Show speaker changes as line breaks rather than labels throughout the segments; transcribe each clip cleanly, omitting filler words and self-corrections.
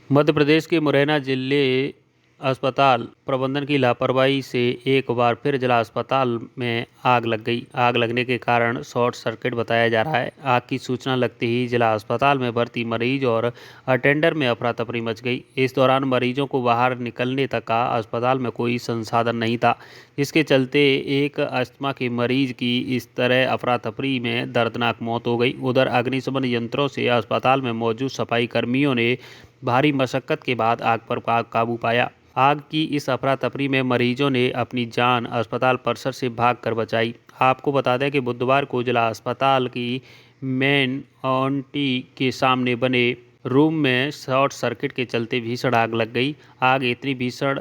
मध्य प्रदेश के मुरैना जिले अस्पताल प्रबंधन की लापरवाही से एक बार फिर जिला अस्पताल में आग लग गई। आग लगने के कारण शॉर्ट सर्किट बताया जा रहा है। आग की सूचना लगते ही जिला अस्पताल में भर्ती मरीज और अटेंडर में अफरा तफरी मच गई। इस दौरान मरीजों को बाहर निकलने तक का अस्पताल में कोई संसाधन नहीं था, जिसके चलते एक अस्थमा के मरीज की इस तरह अफरा तफरी में दर्दनाक मौत हो गई। उधर अग्निशमन यंत्रों से अस्पताल में मौजूद सफाई कर्मियों ने भारी मशक्कत के बाद आग पर काबू पाया। आग की इस अफरा तफरी में मरीजों ने अपनी जान अस्पताल परिसर से भागकर बचाई। आपको बता दें कि बुधवार को जिला अस्पताल की मेन ऑन्टी के सामने बने रूम में शॉर्ट सर्किट के चलते भीषण आग लग गई। आग इतनी भीषण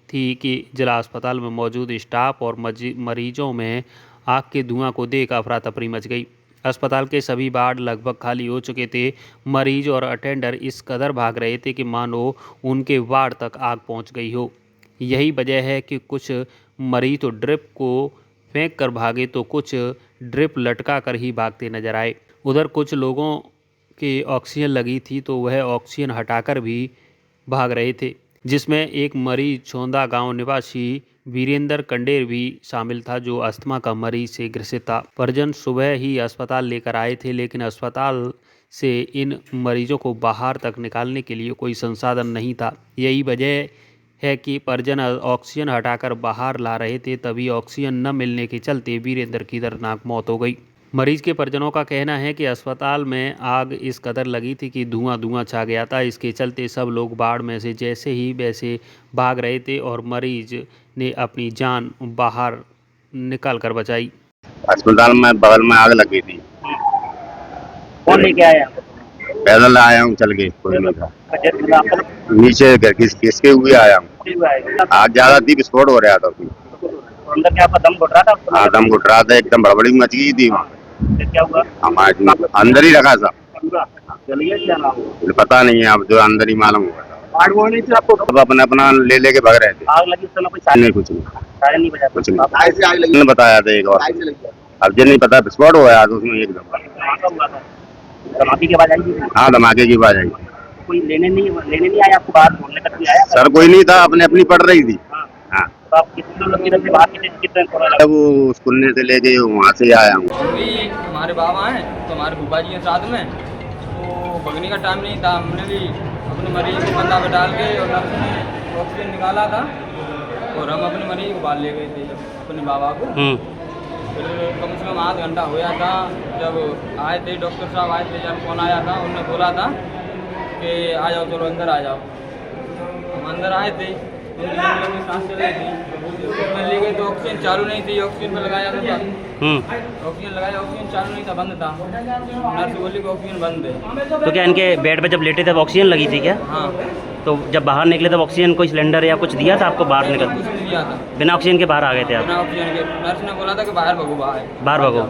थी कि जिला अस्पताल में मौजूद स्टाफ और मरीजों में आग के धुआं को देख अफरा तफरी मच गई। अस्पताल के सभी वार्ड लगभग खाली हो चुके थे। मरीज और अटेंडर इस कदर भाग रहे थे कि मानो उनके वार्ड तक आग पहुंच गई हो। यही वजह है कि कुछ मरीज तो ड्रिप को फेंक कर भागे तो कुछ ड्रिप लटका कर ही भागते नजर आए। उधर कुछ लोगों के ऑक्सीजन लगी थी तो वह ऑक्सीजन हटाकर भी भाग रहे थे, जिसमें एक मरीज छोंदा गांव निवासी वीरेंद्र कंडेर भी शामिल था, जो अस्थमा का मरीज से ग्रसित था। परिजन सुबह ही अस्पताल लेकर आए थे, लेकिन अस्पताल से इन मरीजों को बाहर तक निकालने के लिए कोई संसाधन नहीं था। यही वजह है कि परिजन ऑक्सीजन हटाकर बाहर ला रहे थे, तभी ऑक्सीजन न मिलने के चलते वीरेंद्र की दर्दनाक मौत हो गई। मरीज के परिजनों का कहना है कि अस्पताल में आग इस कदर लगी थी कि धुआं छा गया था। इसके चलते सब लोग बाढ़ में से जैसे ही वैसे भाग रहे थे और मरीज ने अपनी जान बाहर निकाल कर बचाई।
अस्पताल में बगल में आग लगी थी।
कौन लेके आया?
पैदल आया हूँ, चल के कोई नहीं था। नीचे घर किसके हुए आया हूँ। आग ज्यादा थी, विस्फोट हो रहा था।
अंदर क्या आपका दम घुट रहा था?
हाँ, दम घुट रहा था, एकदम बड़बड़ी मच गई थी।
फिर क्या हुआ?
हमारे अंदर ही रखा सब।
चलिए क्या नाम?
पता नहीं है, अब जो अंदर ही मालूम हुआ था।
आग वो नहीं थी आपको?
अब अपना अपना ले के भाग रहे थे।
आग लगी उस समय कोई
नहीं, कुछ नहीं,
सायरन नहीं बजा?
कुछ नहीं बताया था एक और। अब जो नहीं पता, विस्फोट हो गया उसमें एकदम।
हुआ था? धमाके की आवाज आई?
हाँ, धमाके की आवाज आई।
कोई लेने नहीं आया आपको? बाहर ढूंढने तक भी आया?
सर कोई नहीं था, अपने अपनी पड़ रही थी। हाँ,
तो आप कितने लोग इधर से बाहर कितने
वो स्कूल से लेके वहाँ से आया हूँ।
अभी हमारे बाबा हैं तो हमारे फूफा जी हैं साथ में, तो भगने का टाइम नहीं था। हमने भी अपने मरीज को कंधा पे डाल के और नर्स ने ऑक्सीजन निकाला था और हम अपने मरीज को बाहर ले गए थे अपने बाबा को। फिर कम से कम आध घंटा हो गया था जब आए थे डॉक्टर साहब, आए थे जब फोन आया था, उन्होंने बोला था कि आ जाओ, चलो अंदर आ जाओ। हम अंदर आए थे, उनकी सांस चल रही थी, उसमें ले गए तो ऑक्सीजन चालू नहीं थी। ऑक्सीजन में लगाया था, ऑक्सीजन लगाया, ऑक्सीजन चालू नहीं था, बंद था। नर्स बोली कि ऑक्सीजन बंद है।
तो क्या इनके बेड पे जब लेटे थे ऑक्सीजन लगी थी क्या?
हाँ।
तो जब बाहर निकले तब ऑक्सीजन कोई सिलेंडर या कुछ दिया था आपको? बाहर निकल
कुछ नहीं दिया था,
बिना ऑक्सीजन के बाहर आ गए थे आप?
बिना ऑक्सीजन के। नर्स ने बोला था कि बाहर भगो,
बाहर भगो,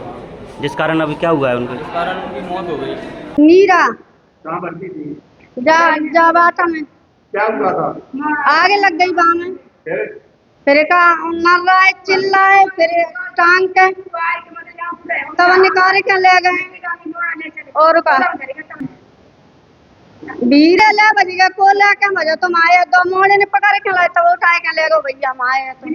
जिस कारण अभी क्या हुआ है उनको?
इस कारण उनकी मौत हो गई।
मीरा
कहाँ भर्ती थी?
जाबाता में।
क्या हुआ था?
आगे लग गई वहाँ में।
फिर
फिर का नर्राए चिल्लाए, फिर टांग के तब निकाल के ले गए। और का भीड़े ले बजिया को लेके मजा तुम आए, दो मोड़े ने पकड़ के लाए तो उठाए के ले गो भैया। हम आए तो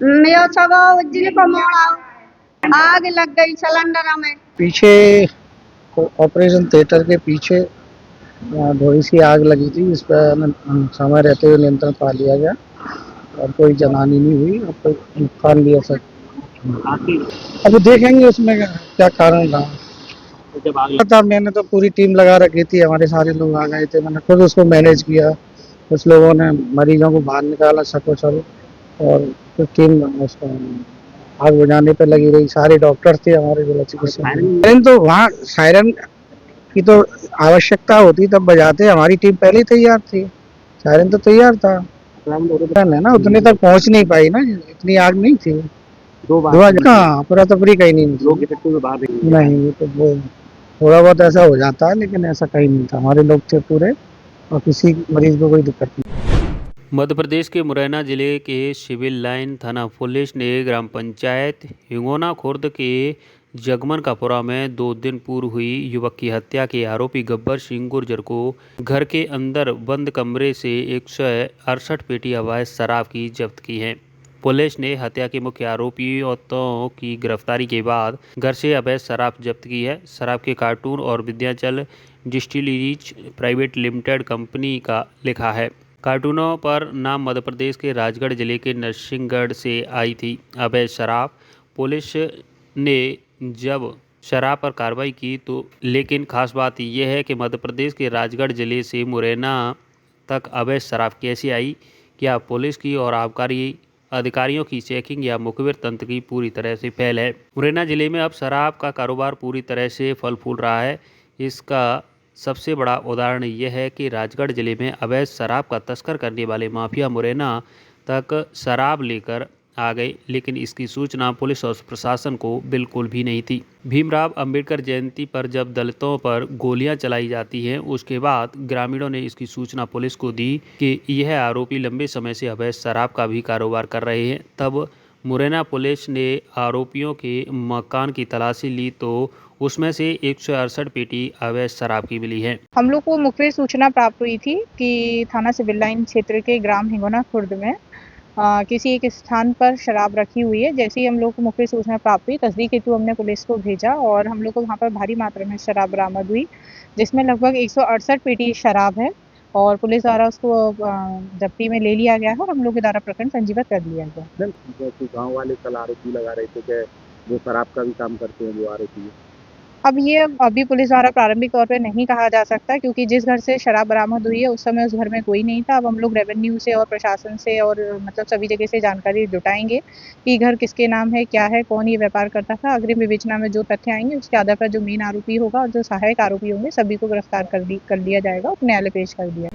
मैं सब उज्जैन को मोड़ा, आग लग गई सिलेंडर में।
पीछे ऑपरेशन थिएटर के पीछे थोड़ी सी आग लगी थी, इस पर समय रहते हुए नियंत्रण पा लिया गया और कोई जनानी नहीं हुई और कोई नुकसान भी ऐसा। अभी देखेंगे उसमें क्या कारण रहा।
जब आग
था मैंने तो पूरी टीम लगा रखी थी, हमारे सारे लोग आ गए थे, मैंने खुद उसको मैनेज किया। कुछ लोगों ने मरीजों को बाहर निकाला सकोचल और कुछ टीम उसको आग बुझाने पे लगी रही। सारे डॉक्टर थे हमारे जिला चिकित्सा। सायरन तो वहाँ सायरन की तो आवश्यकता होती तब बजाते, हमारी टीम पहले ही तैयार थी, सायरन तो तैयार था। है ना, उतने तक पहुँच नहीं पाई ना, इतनी आग नहीं थी।
दो बार
कहाँ पूरा तफरी कहीं नहीं
लोग इकट्ठे हुए बाहर
नहीं, तो वो थोड़ा बहुत ऐसा हो जाता है, लेकिन ऐसा कहीं नहीं था। हमारे लोग थे पूरे और किसी मरीज को कोई दिक्कत नहीं।
मध्य प्रदेश के मुरैना जिले के सिविल लाइन थाना पुलिस ने ग्राम पंचायत हिंगोना खुर्द के जगमनकापुरा में 2 दिन पूर्व हुई युवक की हत्या के आरोपी गब्बर सिंह गुर्जर को घर के अंदर बंद कमरे से 168 पेटी अवैध शराब की जब्त की है। पुलिस ने हत्या के मुख्य आरोपियों की गिरफ्तारी के बाद घर से अवैध शराब जब्त की है। शराब के कार्टून और Vindhyachal distilleries private limited company का लिखा है। कार्टूनों पर नाम मध्य प्रदेश के राजगढ़ जिले के नरसिंहगढ़ से आई थी। अवैध शराब पुलिस ने जब शराब पर कार्रवाई की तो लेकिन खास बात यह है कि मध्य प्रदेश के राजगढ़ जिले से मुरैना तक अवैध शराब कैसे आई? क्या पुलिस की और आबकारी अधिकारियों की चेकिंग या मुखबिर तंत्र की पूरी तरह से फेल है? मुरैना जिले में अब शराब का कारोबार पूरी तरह से फल फूल रहा है। इसका सबसे बड़ा उदाहरण यह है कि राजगढ़ जिले में अवैध शराब का तस्कर करने वाले माफिया मुरैना तक शराब लेकर आ गए, लेकिन इसकी सूचना पुलिस और प्रशासन को बिल्कुल भी नहीं थी। भीमराव अंबेडकर जयंती पर जब दलितों पर गोलियां चलाई जाती हैं, उसके बाद ग्रामीणों ने इसकी सूचना पुलिस को दी कि यह आरोपी लंबे समय से अवैध शराब का भी कारोबार कर रहे हैं। तब मुरैना पुलिस ने आरोपियों के मकान की तलाशी ली तो उसमें से 168 पेटी अवैध शराब की मिली है।
हम लोग को मुखबिर सूचना प्राप्त हुई थी कि थाना सिविल लाइन क्षेत्र के ग्राम हिंगोना खुर्द में किसी एक स्थान पर शराब रखी हुई है। जैसे ही हम लोग को मुखबिर सूचना प्राप्त हुई, तस्दीक हेतु हमने पुलिस को भेजा और हम लोग को वहाँ पर भारी मात्रा में शराब बरामद हुई, जिसमें लगभग 168 पेटी शराब है और पुलिस द्वारा उसको जब्ती में ले लिया गया है और हम लोग के द्वारा प्रकरण पंजीबद्ध कर लिया गया।
गाँव वाले कल आरोपी लगा रहे थे कि वो शराब का भी काम करते हैं, वो आरोपी है।
अब ये अभी पुलिस द्वारा प्रारंभिक तौर पे नहीं कहा जा सकता, क्योंकि जिस घर से शराब बरामद हुई है उस समय उस घर में कोई नहीं था। अब हम लोग रेवेन्यू से और प्रशासन से और मतलब सभी जगह से जानकारी जुटाएंगे कि घर किसके नाम है, क्या है, कौन ये व्यापार करता था। अग्रिम विवेचना में जो तथ्य आएंगे उसके आधार पर जो मेन आरोपी होगा और जो सहायक आरोपी होंगे सभी को गिरफ्तार कर लिया जाएगा और न्यायालय पेश कर दिया।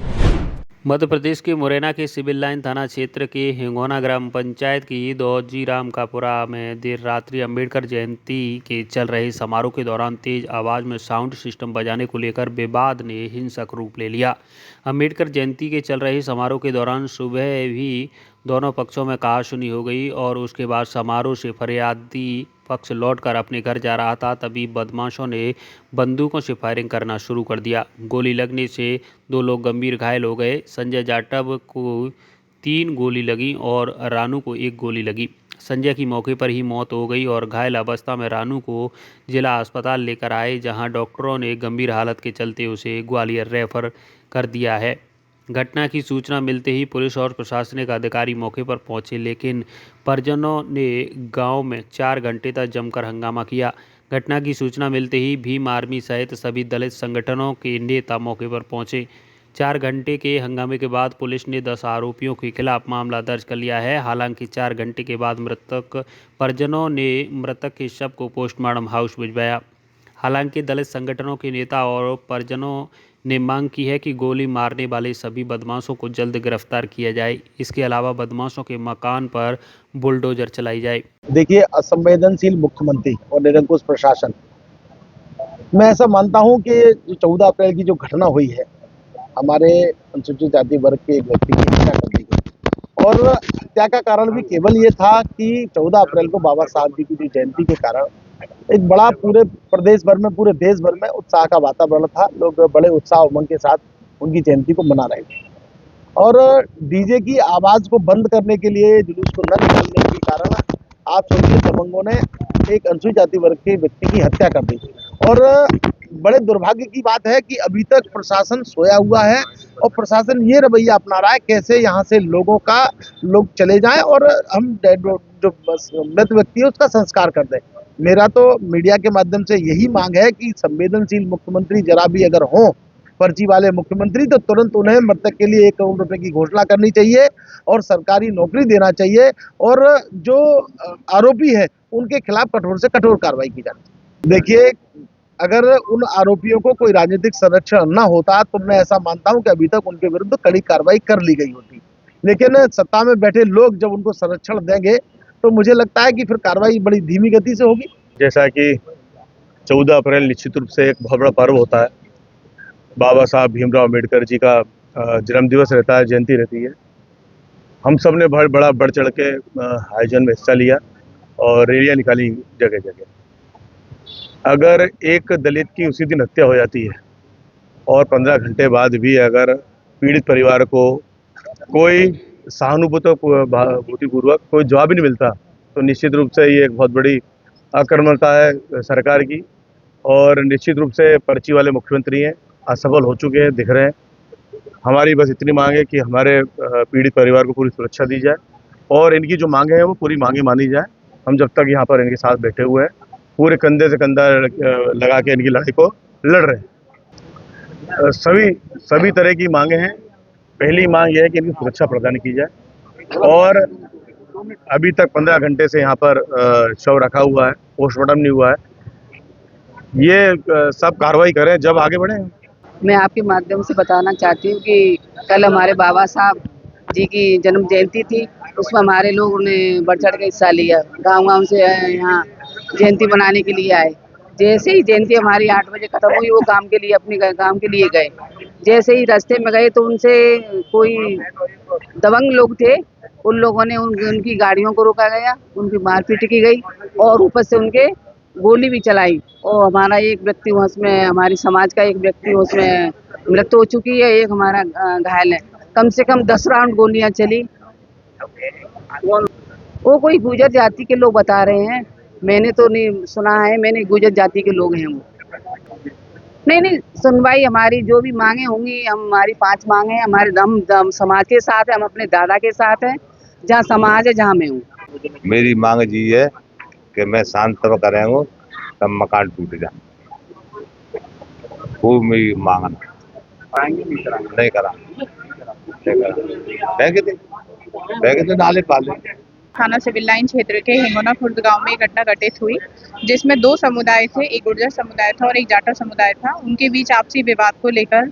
मध्य प्रदेश के मुरैना के सिविल लाइन थाना क्षेत्र के हिंगोना ग्राम पंचायत की दौजीरामकापुरा में देर रात्रि अंबेडकर जयंती के चल रहे समारोह के दौरान तेज आवाज में साउंड सिस्टम बजाने को लेकर विवाद ने हिंसक रूप ले लिया। अंबेडकर जयंती के चल रहे समारोह के दौरान सुबह भी दोनों पक्षों में कहासुनी हो गई और उसके बाद समारोह से फरियादी पक्ष लौटकर अपने घर जा रहा था, तभी बदमाशों ने बंदूकों से फायरिंग करना शुरू कर दिया। गोली लगने से 2 लोग गंभीर घायल हो गए। संजय जाटव को 3 गोली लगी और रानू को 1 गोली लगी। संजय की मौके पर ही मौत हो गई और घायल अवस्था में रानू को जिला अस्पताल लेकर आए, जहां डॉक्टरों ने गंभीर हालत के चलते उसे ग्वालियर रेफर कर दिया है। घटना की सूचना मिलते ही पुलिस और प्रशासनिक अधिकारी मौके पर पहुंचे, लेकिन परिजनों ने गांव में 4 घंटे तक जमकर हंगामा किया। घटना की सूचना मिलते ही भीम आर्मी सहित सभी दलित संगठनों के नेता मौके पर पहुंचे। 4 घंटे के हंगामे के बाद पुलिस ने 10 आरोपियों के खिलाफ मामला दर्ज कर लिया है। हालांकि 4 घंटे के बाद मृतक परिजनों ने मृतक के शव को पोस्टमार्टम हाउस भिजवाया। हालांकि दलित संगठनों के नेता और परिजनों ने मांग की है कि गोली मारने वाले सभी बदमाशों को जल्द गिरफ्तार किया जाए। इसके अलावा बदमाशों के मकान पर बुलडोजर चलाई जाए।
देखिए, असंवेदनशील मुख्यमंत्री और निरंकुश प्रशासन, मैं ऐसा मानता हूं कि 14 अप्रैल की जो घटना हुई है, हमारे अनुसूचित जाति वर्ग के एक व्यक्ति की हत्या कर दी गई और हत्या का कारण भी केवल ये था कि 14 अप्रैल को बाबा साहब जी की जो जयंती के कारण एक बड़ा पूरे प्रदेश भर में, पूरे देश भर में उत्साह का वातावरण था। लोग बड़े उत्साह उमंग के साथ उनकी जयंती को मना रहे थे और डीजे की आवाज को बंद करने के लिए, जुलूस को न निकालने के कारण आप सोचिए दबंगों ने एक अनुसूचित जाति वर्ग के व्यक्ति की हत्या कर दी। और बड़े दुर्भाग्य की बात है कि अभी तक प्रशासन सोया हुआ है और प्रशासन ये रवैया अपना रहा है कैसे यहाँ से लोग चले जाएं और हम जो मृत व्यक्ति है उसका संस्कार कर दें। मेरा तो मीडिया के माध्यम से यही मांग है कि संवेदनशील मुख्यमंत्री जरा भी अगर हों, पर्ची वाले मुख्यमंत्री, तो तुरंत उन्हें मृतक के लिए 1 करोड़ रुपए की घोषणा करनी चाहिए और सरकारी नौकरी देना चाहिए और जो आरोपी है उनके खिलाफ कठोर से कठोर कार्रवाई की जाए। देखिए, अगर उन आरोपियों को कोई राजनीतिक संरक्षण न होता तो मैं ऐसा मानता हूं कि अभी तक उनके विरुद्ध कड़ी कार्रवाई कर ली गई होती, लेकिन सत्ता में बैठे लोग जब उनको संरक्षण देंगे तो मुझे लगता है कि फिर कार्रवाई बड़ी धीमी गति से होगी।
जैसा कि 14 अप्रैल निश्चित रूप से एक बहुत बड़ा पर्व होता है। बाबा साहब भीमराव अम्बेडकर जी का जन्मदिवस रहता है, जयंती रहती है हम सब ने बड़ा बढ़ चढ़ के आयोजन में हिस्सा लिया और रैलियां निकाली जगह जगह। अगर एक दलित की उसी दिन हत्या हो जाती है और 15 घंटे बाद भी अगर पीड़ित परिवार को कोई सहानुभूतिपूर्वक कोई जवाब ही नहीं मिलता, तो निश्चित रूप से ये एक बहुत बड़ी आक्रामकता है सरकार की। और निश्चित रूप से पर्ची वाले मुख्यमंत्री हैं, असफल हो चुके हैं, दिख रहे हैं। हमारी बस इतनी मांग है कि हमारे पीड़ित परिवार को पूरी सुरक्षा दी जाए और इनकी जो मांगे हैं वो पूरी मांगे मानी जाए। हम जब तक यहाँ पर इनके साथ बैठे हुए हैं, पूरे कंधे से कंधा लगा के इनकी लड़ाई को लड़ रहे हैं। सभी तरह की मांगे हैं। पहली मांग यह है कि इनकी सुरक्षा प्रदान की जाए और अभी तक 15 घंटे से यहाँ पर शव रखा हुआ है, पोस्टमार्टम नहीं हुआ है। ये सब कार्रवाई करें जब आगे बढ़े।
मैं आपके माध्यम से बताना चाहती हूँ कि कल हमारे बाबा साहब जी की जन्म जयंती थी, उसमें हमारे लोगों ने बढ़ चढ़ के हिस्सा लिया। गांव-गांव से यहाँ जयंती मनाने के लिए आए। जैसे ही जयंती हमारी 8 बजे खत्म हुई, वो काम के लिए अपने काम के लिए गए। जैसे ही रास्ते में गए तो उनसे कोई दबंग लोग थे, उन लोगों ने उनकी गाड़ियों को रोका गया, उनकी मारपीट की गई और ऊपर से उनके गोली भी चलाई और हमारा एक व्यक्ति उसमें, हमारी समाज का एक व्यक्ति उसमें मृत्यु हो चुकी है, एक हमारा घायल है। कम से कम 10 राउंड गोलियां चली। वो कोई गुर्जर जाति के लोग बता रहे हैं, मैंने तो नहीं सुना है, मैंने गुर्जर जाति के लोग हैं वो। नहीं, सुनवाई हमारी जो भी मांगे होंगी, हमारी 5 मांगे हैं, हमारे दम समाज के साथ है, हम अपने दादा के साथ हैं, जहाँ समाज है जहाँ मैं हूँ।
मेरी मांग जी है कि मैं शांत करेंगे तब मकान टूट जाए, वो मेरी मांग नहीं करा तो नाले पाले।
थाना सिविल लाइन क्षेत्र के हिंगोना खुर्द गांव में एक घटना घटित हुई, जिसमें 2 समुदाय थे, एक गुर्जर समुदाय था और एक जाटा समुदाय था। उनके बीच आपसी विवाद को लेकर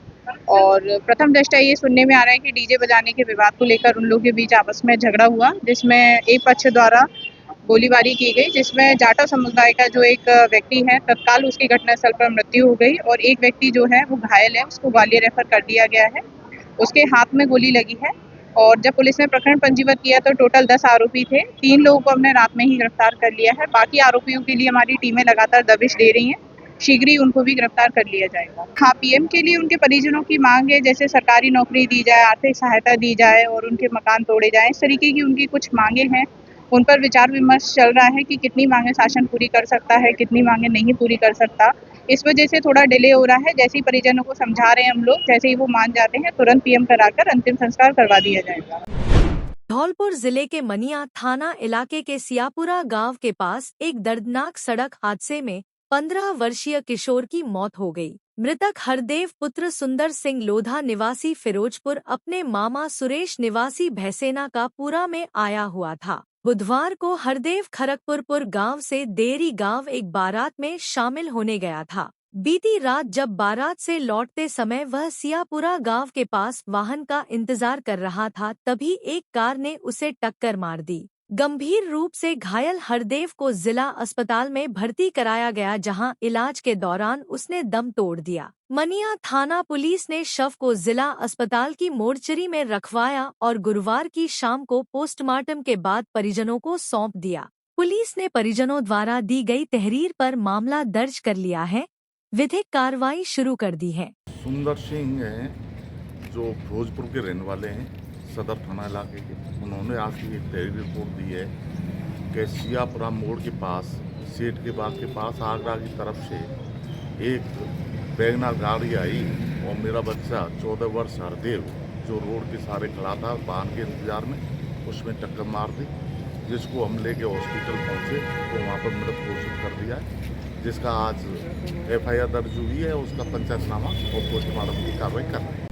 और प्रथम दृष्टया ये सुनने में आ रहा है कि डीजे बजाने के विवाद को लेकर उन लोगों के बीच आपस में झगड़ा हुआ, जिसमें एक पक्ष द्वारा गोलीबारी की गई, जिसमें जाटा समुदाय का जो एक व्यक्ति है तत्काल उसकी घटनास्थल पर मृत्यु हो गई और एक व्यक्ति जो है वो घायल है, उसको ग्वालियर रेफर कर दिया गया है। उसके हाथ में गोली लगी है और जब पुलिस ने प्रकरण पंजीबद्ध किया तो टोटल 10 आरोपी थे। 3 लोगों को हमने रात में ही गिरफ्तार कर लिया है। बाकी आरोपियों के लिए हमारी टीमें लगातार दबिश दे रही हैं, शीघ्र ही उनको भी गिरफ्तार कर लिया जाएगा। हाँ, पीएम के लिए उनके परिजनों की मांग है, जैसे सरकारी नौकरी दी जाए, आर्थिक सहायता दी जाए और उनके मकान तोड़े जाएं। इस तरीके की उनकी कुछ मांगे हैं, उन पर विचार विमर्श चल रहा है कि कितनी मांगे शासन पूरी कर सकता है, कितनी मांगे नहीं पूरी कर सकता। इस वजह से थोड़ा डिले हो रहा है। जैसे ही परिजनों को समझा रहे हैं हम लोग, जैसे ही वो मान जाते हैं तुरंत पीएम कराकर अंतिम संस्कार करवा दिया जाएगा।
धौलपुर जिले के मनिया थाना इलाके के सियापुरा गांव के पास एक दर्दनाक सड़क हादसे में 15 वर्षीय किशोर की मौत हो गई। मृतक हरदेव पुत्र सुंदर सिंह लोधा निवासी फिरोजपुर अपने मामा सुरेश निवासी भैसेना का पूरा में आया हुआ था। बुधवार को हरदेव खरगपुरपुर गांव से देरी गांव एक बारात में शामिल होने गया था। बीती रात जब बारात से लौटते समय वह सियापुरा गांव के पास वाहन का इंतजार कर रहा था, तभी एक कार ने उसे टक्कर मार दी। गंभीर रूप से घायल हरदेव को जिला अस्पताल में भर्ती कराया गया, जहां इलाज के दौरान उसने दम तोड़ दिया। मनिया थाना पुलिस ने शव को जिला अस्पताल की मोर्चरी में रखवाया और गुरुवार की शाम को पोस्टमार्टम के बाद परिजनों को सौंप दिया। पुलिस ने परिजनों द्वारा दी गई तहरीर पर मामला दर्ज कर लिया है, विधिक कार्रवाई शुरू कर दी है।
सुंदर सिंह है जो फिरोजपुर के रहने वाले हैं, सदर थाना इलाके के। उन्होंने आज की एक तहरीर रिपोर्ट दी है कि सियापुरा मोड़ के पास सेठ के बाग के पास आगरा की तरफ से एक वैगनर गाड़ी आई और मेरा बच्चा 14 वर्ष हरदेव जो रोड के सहारे खड़ा था वाहन के इंतजार में, उसमें टक्कर मार दी, जिसको हम लेके हॉस्पिटल पहुंचे तो वहाँ पर मृत घोषित कर दिया है, जिसका आज FIR दर्ज हुई है, उसका पंचायतनामा और पोस्टमार्टम की कार्रवाई कर रहे हैं।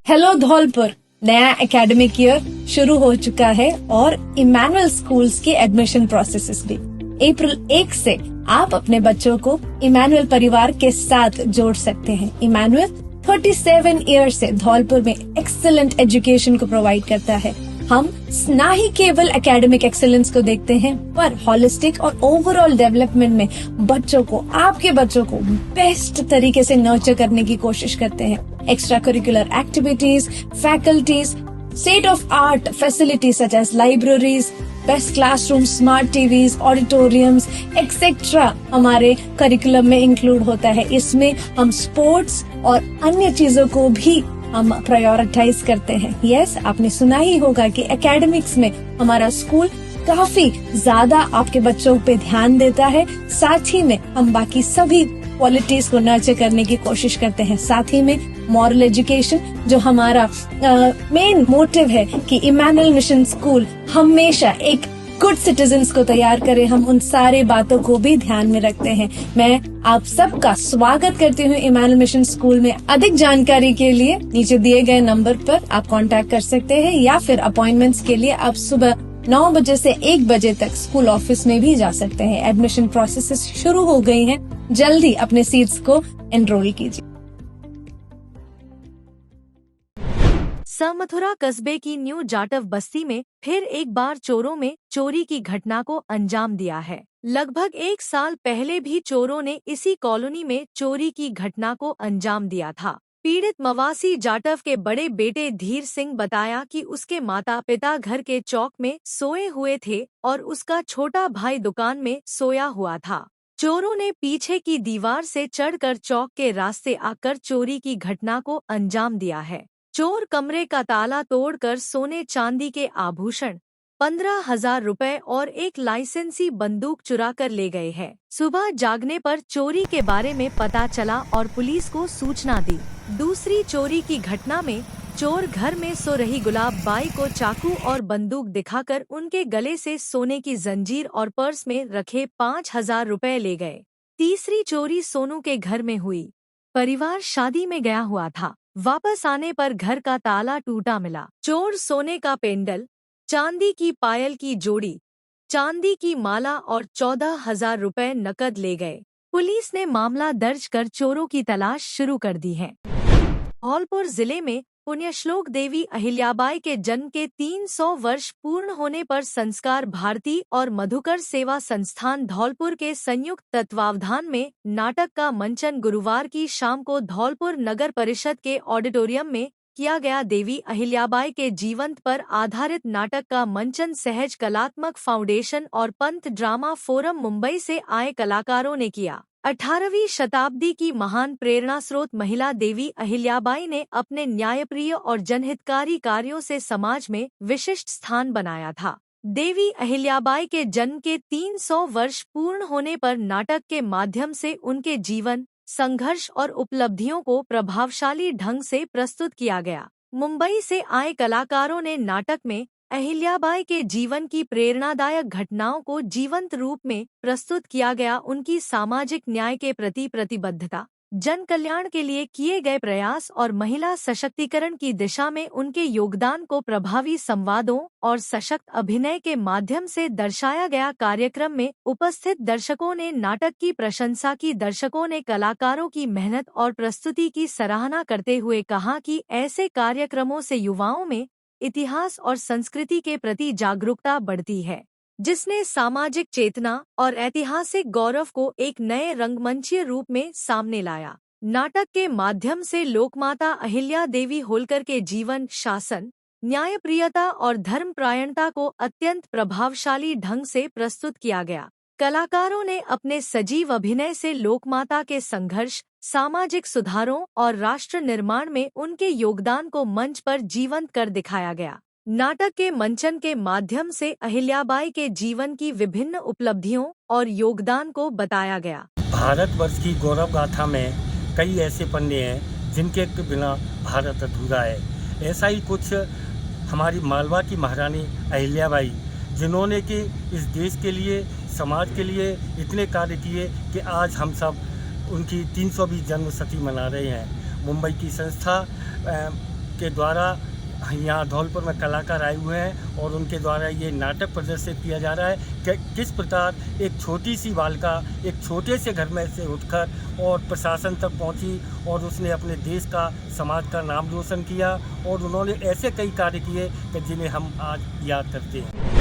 हेलो धौलपुर, नया एकेडमिक ईयर शुरू हो चुका है और इमैनुअल स्कूल्स के एडमिशन प्रोसेसेस भी। अप्रैल 1 से आप अपने बच्चों को इमैनुअल परिवार के साथ जोड़ सकते हैं। इमैनुअल 37 ईयर से धौलपुर में एक्सीलेंट एजुकेशन को प्रोवाइड करता है। हम न ही केवल एकेडमिक एक्सेलेंस को देखते हैं, पर हॉलिस्टिक और ओवरऑल डेवलपमेंट में बच्चों को, आपके बच्चों को बेस्ट तरीके से नर्चर करने की कोशिश करते हैं। Extra curricular activities, faculties, state of art facilities such as libraries, best classroom, smart TVs, auditoriums etcetera हमारे करिकुलम में इंक्लूड होता है। इसमें हम स्पोर्ट्स और अन्य चीजों को भी हम प्रायोरिटाइज करते हैं। यस, आपने सुना ही होगा कि एकेडमिक्स में हमारा स्कूल काफी ज्यादा आपके बच्चों पे ध्यान देता है। साथ ही में हम बाकी सभी क्वालिटीज को नर्चर करने की कोशिश करते हैं। साथ ही में मॉरल एजुकेशन, जो हमारा मेन मोटिव है कि इमैनुअल मिशन स्कूल हमेशा एक गुड सिटीजन्स को तैयार करे, हम उन सारे बातों को भी ध्यान में रखते हैं। मैं आप सबका स्वागत करती हूँ इमैनुअल मिशन स्कूल में। अधिक जानकारी के लिए नीचे दिए गए नंबर पर आप कांटेक्ट कर सकते हैं, या फिर अपॉइंटमेंट्स के लिए आप सुबह 9 बजे से 1 बजे तक स्कूल ऑफिस में भी जा सकते हैं। एडमिशन प्रोसेस शुरू हो गई हैं, जल्दी अपने सीट्स को एनरोल कीजिए।
समथुरा कस्बे की न्यू जाटव बस्ती में फिर एक बार चोरों में चोरी की घटना को अंजाम दिया है। लगभग 1 साल पहले भी चोरों ने इसी कॉलोनी में चोरी की घटना को अंजाम दिया था। पीड़ित मवासी जाटव के बड़े बेटे धीर सिंह बताया कि उसके माता पिता घर के चौक में सोए हुए थे और उसका छोटा भाई दुकान में सोया हुआ था। चोरों ने पीछे की दीवार से चढ़कर चौक के रास्ते आकर चोरी की घटना को अंजाम दिया है। चोर कमरे का ताला तोड़कर सोने चांदी के आभूषण, 15,000 रुपए और एक लाइसेंसी बंदूक चुरा कर ले गए हैं। सुबह जागने पर चोरी के बारे में पता चला और पुलिस को सूचना दी। दूसरी चोरी की घटना में चोर घर में सो रही गुलाब बाई को चाकू और बंदूक दिखाकर उनके गले से सोने की जंजीर और पर्स में रखे 5,000 रुपए ले गए। तीसरी चोरी सोनू के घर में हुई। परिवार शादी में गया हुआ था। वापस आने पर घर का ताला टूटा मिला। चोर सोने का पेंडल, चांदी की पायल की जोड़ी, चांदी की माला और 14,000 रुपए नकद ले गए। पुलिस ने मामला दर्ज कर चोरों की तलाश शुरू कर दी है। धौलपुर जिले में पुण्यश्लोक देवी अहिल्याबाई के जन्म के 300 वर्ष पूर्ण होने पर संस्कार भारती और मधुकर सेवा संस्थान धौलपुर के संयुक्त तत्वावधान में नाटक का मंचन गुरुवार की शाम को धौलपुर नगर परिषद के ऑडिटोरियम में किया गया। देवी अहिल्याबाई के जीवंत पर आधारित नाटक का मंचन सहज कलात्मक फाउंडेशन और पंत ड्रामा फोरम मुंबई से आए कलाकारों ने किया। 18वीं शताब्दी की महान प्रेरणा स्रोत महिला देवी अहिल्याबाई ने अपने न्यायप्रिय और जनहितकारी कार्यों से समाज में विशिष्ट स्थान बनाया था। देवी अहिल्याबाई के जन्म के 300 वर्ष पूर्ण होने पर नाटक के माध्यम से उनके जीवन, संघर्ष और उपलब्धियों को प्रभावशाली ढंग से प्रस्तुत किया गया। मुंबई से आए कलाकारों ने नाटक में अहिल्याबाई के जीवन की प्रेरणादायक घटनाओं को जीवंत रूप में प्रस्तुत किया गया। उनकी सामाजिक न्याय के प्रति प्रतिबद्धता, जन कल्याण के लिए किए गए प्रयास और महिला सशक्तिकरण की दिशा में उनके योगदान को प्रभावी संवादों और सशक्त अभिनय के माध्यम से दर्शाया गया। कार्यक्रम में उपस्थित दर्शकों ने नाटक की प्रशंसा की। दर्शकों ने कलाकारों की मेहनत और प्रस्तुति की सराहना करते हुए कहा कि ऐसे कार्यक्रमों से युवाओं में इतिहास और संस्कृति के प्रति जागरूकता बढ़ती है, जिसने सामाजिक चेतना और ऐतिहासिक गौरव को एक नए रंगमंचीय रूप में सामने लाया। नाटक के माध्यम से लोकमाता अहिल्या देवी होलकर के जीवन, शासन, न्यायप्रियता और धर्मपरायणता को अत्यंत प्रभावशाली ढंग से प्रस्तुत किया गया। कलाकारों ने अपने सजीव अभिनय से लोकमाता के संघर्ष, सामाजिक सुधारों और राष्ट्र निर्माण में उनके योगदान को मंच पर जीवंत कर दिखाया गया। नाटक के मंचन के माध्यम से अहिल्याबाई के जीवन की विभिन्न उपलब्धियों और योगदान को बताया गया।
भारतवर्ष की गौरव गाथा में कई ऐसे पन्ने हैं जिनके बिना भारत अधूरा है। ऐसा ही कुछ हमारी मालवा की महारानी अहिल्याबाई, जिन्होंने कि इस देश के लिए, समाज के लिए इतने कार्य किए कि आज हम सब उनकी 320 जन्मशती मना रहे हैं। मुंबई की संस्था के द्वारा यहाँ धौलपुर में कलाकार आए हुए हैं और उनके द्वारा ये नाटक प्रदर्शित किया जा रहा है कि किस प्रकार एक छोटी सी बालिका एक छोटे से घर में से उठकर और प्रशासन तक पहुँची और उसने अपने देश का, समाज का नाम रोशन किया और उन्होंने ऐसे कई कार्य किए कि जिन्हें हम आज याद करते हैं।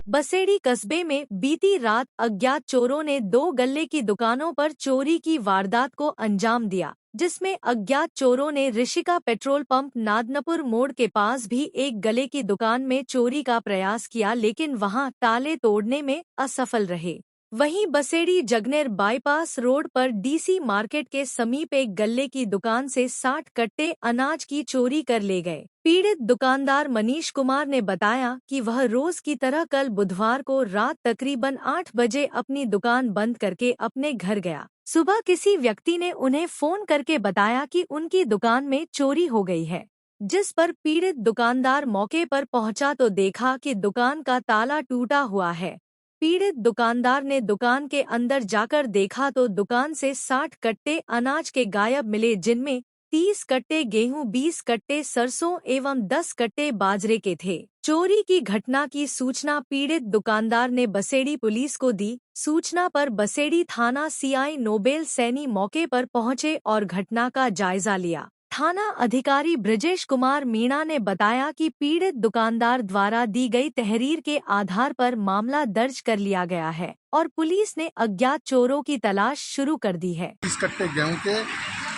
बसेड़ी कस्बे में बीती रात अज्ञात चोरों ने 2 गल्ले की दुकानों पर चोरी की वारदात को अंजाम दिया। जिसमें अज्ञात चोरों ने ऋषिका पेट्रोल पंप नादनपुर मोड़ के पास भी एक गले की दुकान में चोरी का प्रयास किया, लेकिन वहां ताले तोड़ने में असफल रहे। वहीं बसेड़ी जगनेर बाईपास रोड पर डीसी मार्केट के समीप एक गल्ले की दुकान से 60 कट्टे अनाज की चोरी कर ले गए। पीड़ित दुकानदार मनीष कुमार ने बताया कि वह रोज की तरह कल बुधवार को रात तकरीबन 8 बजे अपनी दुकान बंद करके अपने घर गया। सुबह किसी व्यक्ति ने उन्हें फोन करके बताया कि उनकी दुकान में चोरी हो गई है, जिस पर पीड़ित दुकानदार मौके पर पहुंचा तो देखा कि दुकान का ताला टूटा हुआ है। पीड़ित दुकानदार ने दुकान के अंदर जाकर देखा तो दुकान से 60 कट्टे अनाज के गायब मिले, जिनमें 30 कट्टे गेहूं, 20 कट्टे सरसों एवं 10 कट्टे बाजरे के थे। चोरी की घटना की सूचना पीड़ित दुकानदार ने बसेड़ी पुलिस को दी। सूचना पर बसेड़ी थाना सीआई नोबेल सैनी मौके पर पहुंचे और घटना का जायजा लिया। थाना अधिकारी ब्रजेश कुमार मीणा ने बताया कि पीड़ित दुकानदार द्वारा दी गई तहरीर के आधार पर मामला दर्ज कर लिया गया है और पुलिस ने अज्ञात चोरों की तलाश शुरू कर दी है।
30 कट्टे गेहूं के,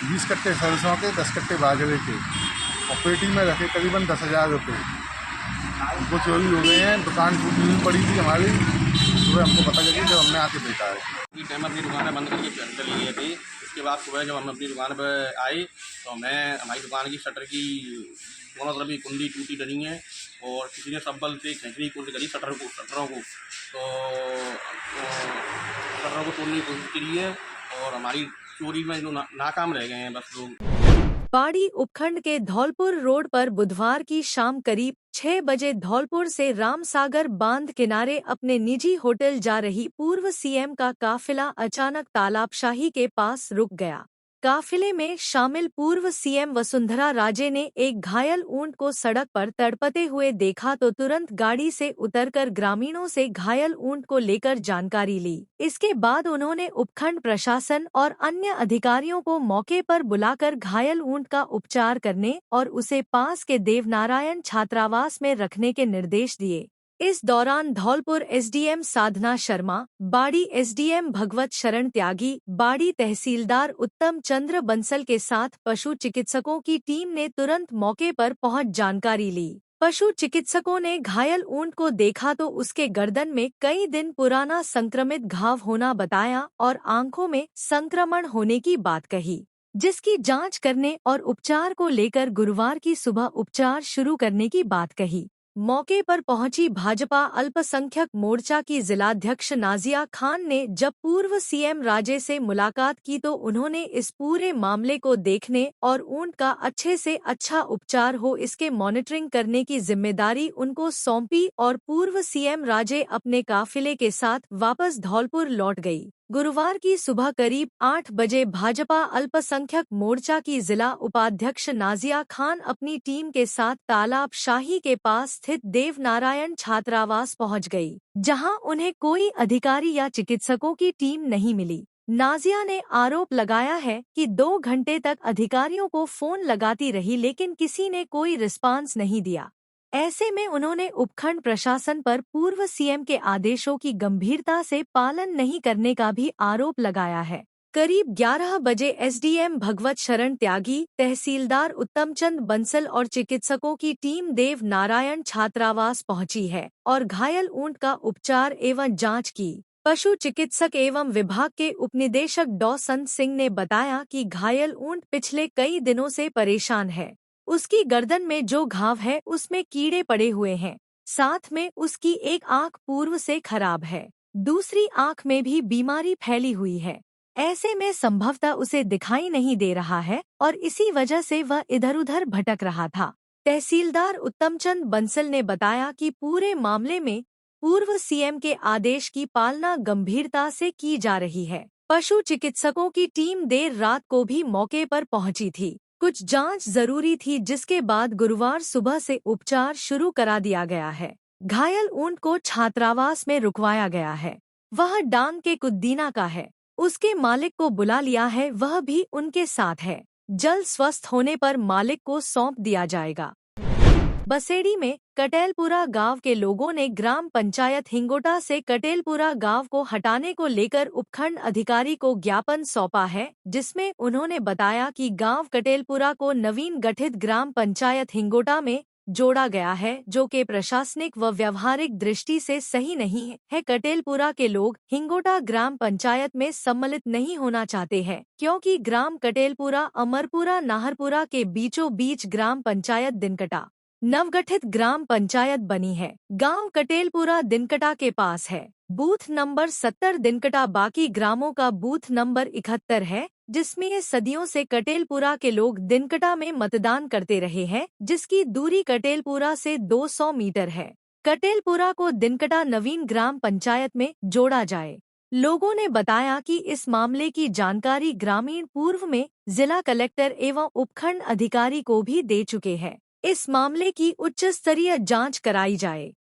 20 कट्टे सरसों के, 10 कट्टे बाजरे के और पेटी में रखे करीबन 10,000 रुपये वो चोरी हो गए हैं। दुकान टूटी हुई पड़ी थी हमारी, सुबह हमको पता चली जब हमने आके देखा है।
टाइम अपनी दुकान बंद करके चली गई थी। इसके बाद सुबह जब हम अपनी दुकान पर आए तो हमारी दुकान की शटर की दोनों तरफ की कुंडी टूटी डली है और किसी ने सब बल से खींचने की कोशिश करी शटरों को तो शटरों को तोड़ने की कोशिश करी है और हमारी चोरी में जो नाकाम रह गए हैं बस लोग।
बाड़ी उपखंड के धौलपुर रोड पर बुधवार की शाम करीब 6 बजे धौलपुर से रामसागर बांध किनारे अपने निजी होटल जा रही पूर्व सीएम का काफिला अचानक तालाबशाही के पास रुक गया। काफिले में शामिल पूर्व सीएम वसुंधरा राजे ने एक घायल ऊंट को सड़क पर तड़पते हुए देखा तो तुरंत गाड़ी से उतरकर ग्रामीणों से घायल ऊंट को लेकर जानकारी ली। इसके बाद उन्होंने उपखंड प्रशासन और अन्य अधिकारियों को मौके पर बुलाकर घायल ऊंट का उपचार करने और उसे पास के देवनारायण छात्रावास में रखने के निर्देश दिए। इस दौरान धौलपुर एसडीएम साधना शर्मा, बाड़ी एसडीएम भगवत शरण त्यागी, बाड़ी तहसीलदार उत्तम चंद्र बंसल के साथ पशु चिकित्सकों की टीम ने तुरंत मौके पर पहुंच जानकारी ली। पशु चिकित्सकों ने घायल ऊंट को देखा तो उसके गर्दन में कई दिन पुराना संक्रमित घाव होना बताया और आंखों में संक्रमण होने की बात कही, जिसकी जांच करने और उपचार को लेकर गुरुवार की सुबह उपचार शुरू करने की बात कही। मौके पर पहुंची भाजपा अल्पसंख्यक मोर्चा की जिलाध्यक्ष नाजिया खान ने जब पूर्व सीएम राजे से मुलाकात की तो उन्होंने इस पूरे मामले को देखने और ऊंट का अच्छे से अच्छा उपचार हो इसके मॉनिटरिंग करने की जिम्मेदारी उनको सौंपी और पूर्व सीएम राजे अपने काफिले के साथ वापस धौलपुर लौट गई। गुरुवार की सुबह करीब 8 बजे भाजपा अल्पसंख्यक मोर्चा की जिला उपाध्यक्ष नाजिया खान अपनी टीम के साथ तालाबशाही के पास स्थित देवनारायण छात्रावास पहुंच गई, जहां उन्हें कोई अधिकारी या चिकित्सकों की टीम नहीं मिली। नाजिया ने आरोप लगाया है कि 2 घंटे तक अधिकारियों को फोन लगाती रही लेकिन किसी ने कोई रिस्पांस नहीं दिया। ऐसे में उन्होंने उपखंड प्रशासन पर पूर्व सीएम के आदेशों की गंभीरता से पालन नहीं करने का भी आरोप लगाया है। करीब 11 बजे एसडीएम भगवत शरण त्यागी, तहसीलदार उत्तमचंद बंसल और चिकित्सकों की टीम देव नारायण छात्रावास पहुंची है और घायल ऊंट का उपचार एवं जांच की। पशु चिकित्सक एवं विभाग के उपनिदेशक डॉ संत सिंह ने बताया कि घायल ऊंट पिछले कई दिनों से परेशान है। उसकी गर्दन में जो घाव है उसमें कीड़े पड़े हुए हैं, साथ में उसकी एक आंख पूर्व से खराब है, दूसरी आंख में भी बीमारी फैली हुई है। ऐसे में संभवतः उसे दिखाई नहीं दे रहा है और इसी वजह से वह इधर उधर भटक रहा था। तहसीलदार उत्तमचंद बंसल ने बताया कि पूरे मामले में पूर्व सीएम के आदेश की पालना गंभीरता से की जा रही है। पशु चिकित्सकों की टीम देर रात को भी मौके पर पहुंची थी। कुछ जांच जरूरी थी जिसके बाद गुरुवार सुबह से उपचार शुरू करा दिया गया है। घायल ऊंट को छात्रावास में रुकवाया गया है। वह डांग के कुद्दीना का है। उसके मालिक को बुला लिया है, वह भी उनके साथ है। जल्द स्वस्थ होने पर मालिक को सौंप दिया जाएगा। बसेड़ी में कटेलपुरा गांव के लोगों ने ग्राम पंचायत हिंगोटा से कटेलपुरा गांव को हटाने को लेकर उपखंड अधिकारी को ज्ञापन सौंपा है, जिसमें उन्होंने बताया कि गांव कटेलपुरा को नवीन गठित ग्राम पंचायत हिंगोटा में जोड़ा गया है, जो कि प्रशासनिक व व्यवहारिक दृष्टि से सही नहीं है। कटेलपुरा के लोग हिंगोटा ग्राम पंचायत में सम्मिलित नहीं होना चाहते हैं, क्योंकि ग्राम कटेलपुरा अमरपुरा नाहरपुरा के बीचों बीच ग्राम पंचायत दिनकटा नवगठित ग्राम पंचायत बनी है। गांव कटेलपुरा दिनकटा के पास है। बूथ नंबर 70 दिनकटा बाकी ग्रामों का बूथ नंबर 71 है, जिसमें सदियों से कटेलपुरा के लोग दिनकटा में मतदान करते रहे हैं, जिसकी दूरी कटेलपुरा से 200 मीटर है। कटेलपुरा को दिनकटा नवीन ग्राम पंचायत में जोड़ा जाए। लोगों ने बताया कि इस मामले की जानकारी ग्रामीण पूर्व में जिला कलेक्टर एवं उपखंड अधिकारी को भी दे चुके हैं। इस मामले की उच्च स्तरीय जांच कराई जाए।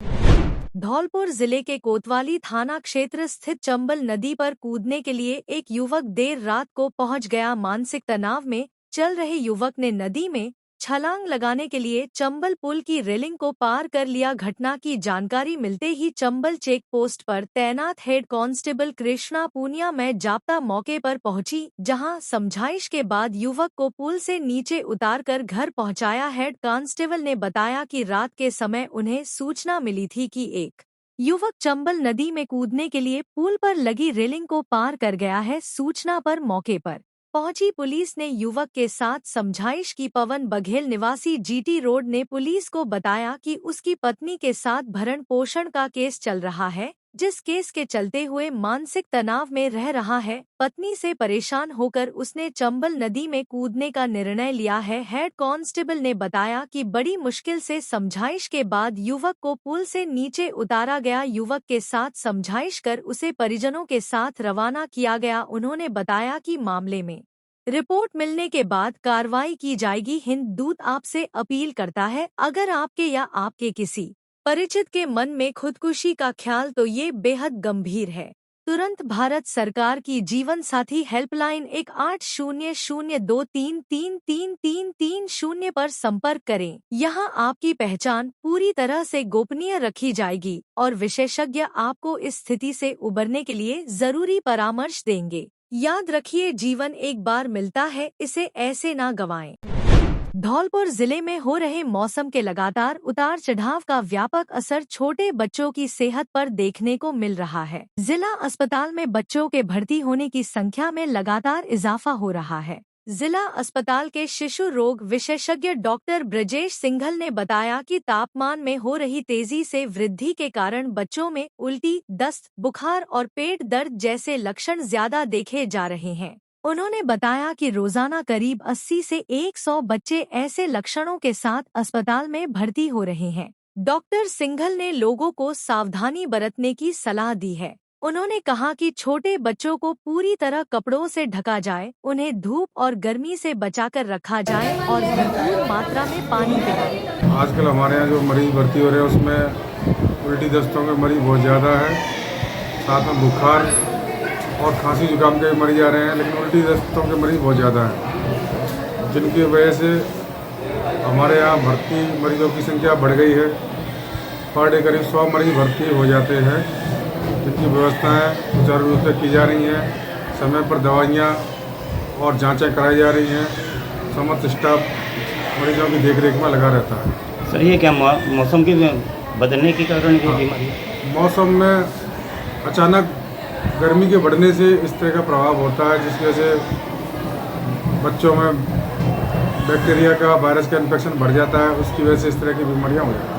धौलपुर जिले के कोतवाली थाना क्षेत्र स्थित चंबल नदी पर कूदने के लिए एक युवक देर रात को पहुंच गया। मानसिक तनाव में चल रहे युवक ने नदी में छलांग लगाने के लिए चंबल पुल की रेलिंग को पार कर लिया। घटना की जानकारी मिलते ही चंबल चेक पोस्ट पर तैनात हेड कांस्टेबल कृष्णा पूनिया में जाप्ता मौके पर पहुंची, जहां समझाइश के बाद युवक को पुल से नीचे उतारकर घर पहुंचाया। हेड कांस्टेबल ने बताया कि रात के समय उन्हें सूचना मिली थी कि एक युवक चंबल नदी में कूदने के लिए पुल पर लगी रेलिंग को पार कर गया है। सूचना पर मौके पर पहुंची पुलिस ने युवक के साथ समझाइश की। पवन बघेल निवासी जीटी रोड ने पुलिस को बताया कि उसकी पत्नी के साथ भरण पोषण का केस चल रहा है, जिस केस के चलते हुए मानसिक तनाव में रह रहा है। पत्नी से परेशान होकर उसने चंबल नदी में कूदने का निर्णय लिया है। हेड कांस्टेबल ने बताया कि बड़ी मुश्किल से समझाइश के बाद युवक को पुल से नीचे उतारा गया। युवक के साथ समझाइश कर उसे परिजनों के साथ रवाना किया गया। उन्होंने बताया कि मामले में रिपोर्ट मिलने के बाद कार्रवाई की जाएगी। हिंद दूत आपसे अपील करता है, अगर आपके या आपके किसी परिचित के मन में खुदकुशी का ख्याल तो ये बेहद गंभीर है। तुरंत भारत सरकार की जीवन साथी हेल्पलाइन 180023333330 पर संपर्क करें। यहाँ आपकी पहचान पूरी तरह से गोपनीय रखी जाएगी और विशेषज्ञ आपको इस स्थिति से उबरने के लिए जरूरी परामर्श देंगे। याद रखिए, जीवन एक बार मिलता है, इसे ऐसे ना गंवाएं। धौलपुर जिले में हो रहे मौसम के लगातार उतार चढ़ाव का व्यापक असर छोटे बच्चों की सेहत पर देखने को मिल रहा है। जिला अस्पताल में बच्चों के भर्ती होने की संख्या में लगातार इजाफा हो रहा है। जिला अस्पताल के शिशु रोग विशेषज्ञ डॉक्टर ब्रजेश सिंघल ने बताया कि तापमान में हो रही तेजी से वृद्धि के कारण बच्चों में उल्टी, दस्त, बुखार और पेट दर्द जैसे लक्षण ज्यादा देखे जा रहे हैं। उन्होंने बताया कि रोजाना करीब 80 से 100 बच्चे ऐसे लक्षणों के साथ अस्पताल में भर्ती हो रहे हैं। डॉक्टर सिंघल ने लोगों को सावधानी बरतने की सलाह दी है। उन्होंने कहा कि छोटे बच्चों को पूरी तरह कपड़ों से ढका जाए, उन्हें धूप और गर्मी से बचाकर रखा जाए और भरपूर मात्रा में पानी पिलाएं।
आजकल हमारे यहाँ जो मरीज भर्ती हो रहे हैं उसमें उल्टी दस्तों के मरीज बहुत ज़्यादा है, साथ में बुखार और खांसी जुकाम के मरीज आ रहे हैं, लेकिन उल्टी दस्तों के मरीज बहुत ज़्यादा हैं, जिनकी वजह से हमारे यहाँ भर्ती मरीजों की संख्या बढ़ गई है। पर डे करीब 100 मरीज भर्ती हो जाते हैं, जिनकी व्यवस्थाएं सुचारू रूप से की जा रही हैं। समय पर दवाइयाँ और जांचें कराई जा रही हैं। समस्त स्टाफ मरीजों की देखरेख में लगा रहता है।
सर, ये क्या मौसम के बदलने के कारण ये बीमारी?
मौसम में अचानक गर्मी के बढ़ने से इस तरह का प्रभाव होता है, जिसकी वजह से बच्चों में बैक्टीरिया का, वायरस का इन्फेक्शन बढ़ जाता है। उसकी वजह से इस तरह की बीमारियां हो जाती हैं।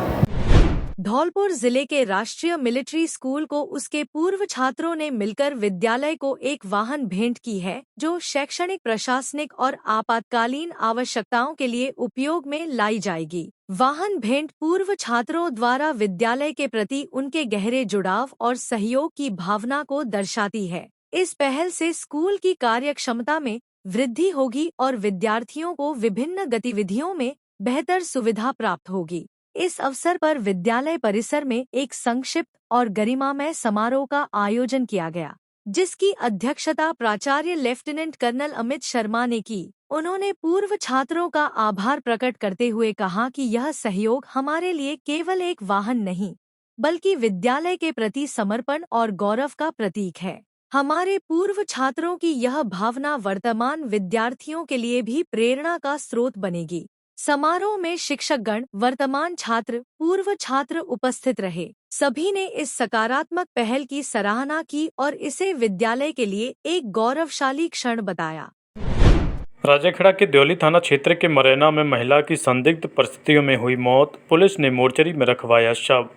धौलपुर जिले के राष्ट्रीय मिलिट्री स्कूल को उसके पूर्व छात्रों ने मिलकर विद्यालय को एक वाहन भेंट की है, जो शैक्षणिक, प्रशासनिक और आपातकालीन आवश्यकताओं के लिए उपयोग में लाई जाएगी। वाहन भेंट पूर्व छात्रों द्वारा विद्यालय के प्रति उनके गहरे जुड़ाव और सहयोग की भावना को दर्शाती है। इस पहल से स्कूल की कार्यक्षमता में वृद्धि होगी और विद्यार्थियों को विभिन्न गतिविधियों में बेहतर सुविधा प्राप्त होगी। इस अवसर पर विद्यालय परिसर में एक संक्षिप्त और गरिमामय समारोह का आयोजन किया गया, जिसकी अध्यक्षता प्राचार्य लेफ्टिनेंट कर्नल अमित शर्मा ने की। उन्होंने पूर्व छात्रों का आभार प्रकट करते हुए कहा कि यह सहयोग हमारे लिए केवल एक वाहन नहीं, बल्कि विद्यालय के प्रति समर्पण और गौरव का प्रतीक है। हमारे पूर्व छात्रों की यह भावना वर्तमान विद्यार्थियों के लिए भी प्रेरणा का स्रोत बनेगी। समारोह में शिक्षकगण, वर्तमान छात्र, पूर्व छात्र उपस्थित रहे। सभी ने इस सकारात्मक पहल की सराहना की और इसे विद्यालय के लिए एक गौरवशाली क्षण बताया।
राजेखेड़ा के देवली थाना क्षेत्र के मरैना में महिला की संदिग्ध परिस्थितियों में हुई मौत, पुलिस ने मोर्चरी में रखवाया शव।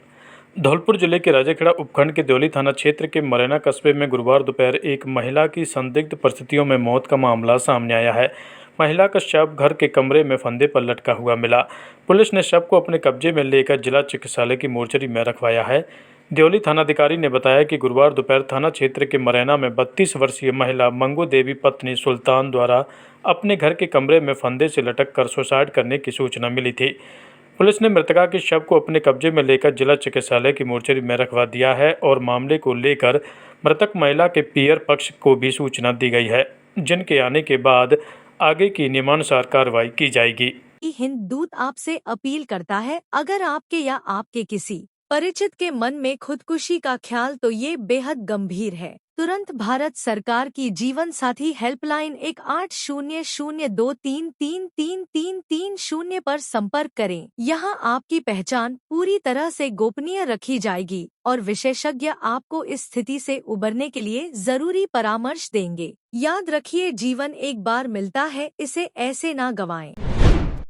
धौलपुर जिले के राजेखेड़ा उपखंड के देवली थाना क्षेत्र के मरैना कस्बे में गुरुवार दोपहर एक महिला की संदिग्ध परिस्थितियों में मौत का मामला सामने आया है। महिला का शव घर के कमरे में फंदे पर लटका हुआ मिला। पुलिस ने शव को अपने कब्जे में लेकर जिला चिकित्सालय की मोर्चरी में रखवाया है। देवली थानाधिकारी ने बताया कि गुरुवार दोपहर थाना क्षेत्र के मरैना में 32 वर्षीय महिला मंगू देवी पत्नी सुल्तान द्वारा अपने घर के कमरे में फंदे से लटक कर सुसाइड करने की सूचना मिली थी। पुलिस ने मृतका के शव को अपने कब्जे में लेकर जिला चिकित्सालय की मोर्चरी में रखवा दिया है और मामले को लेकर मृतक महिला के पियर पक्ष को भी सूचना दी गई है, जिनके आने के बाद आगे की नियमानुसार कार्रवाई की जाएगी।
हिंद दूत आपसे अपील करता है, अगर आपके या आपके किसी परिचित के मन में खुदकुशी का ख्याल तो ये बेहद गंभीर है। तुरंत भारत सरकार की जीवन साथी हेल्पलाइन 180023333330 पर संपर्क करें। यहाँ आपकी पहचान पूरी तरह से गोपनीय रखी जाएगी और विशेषज्ञ आपको इस स्थिति से उबरने के लिए जरूरी परामर्श देंगे। याद रखिए, जीवन एक बार मिलता है, इसे ऐसे ना गंवाएं।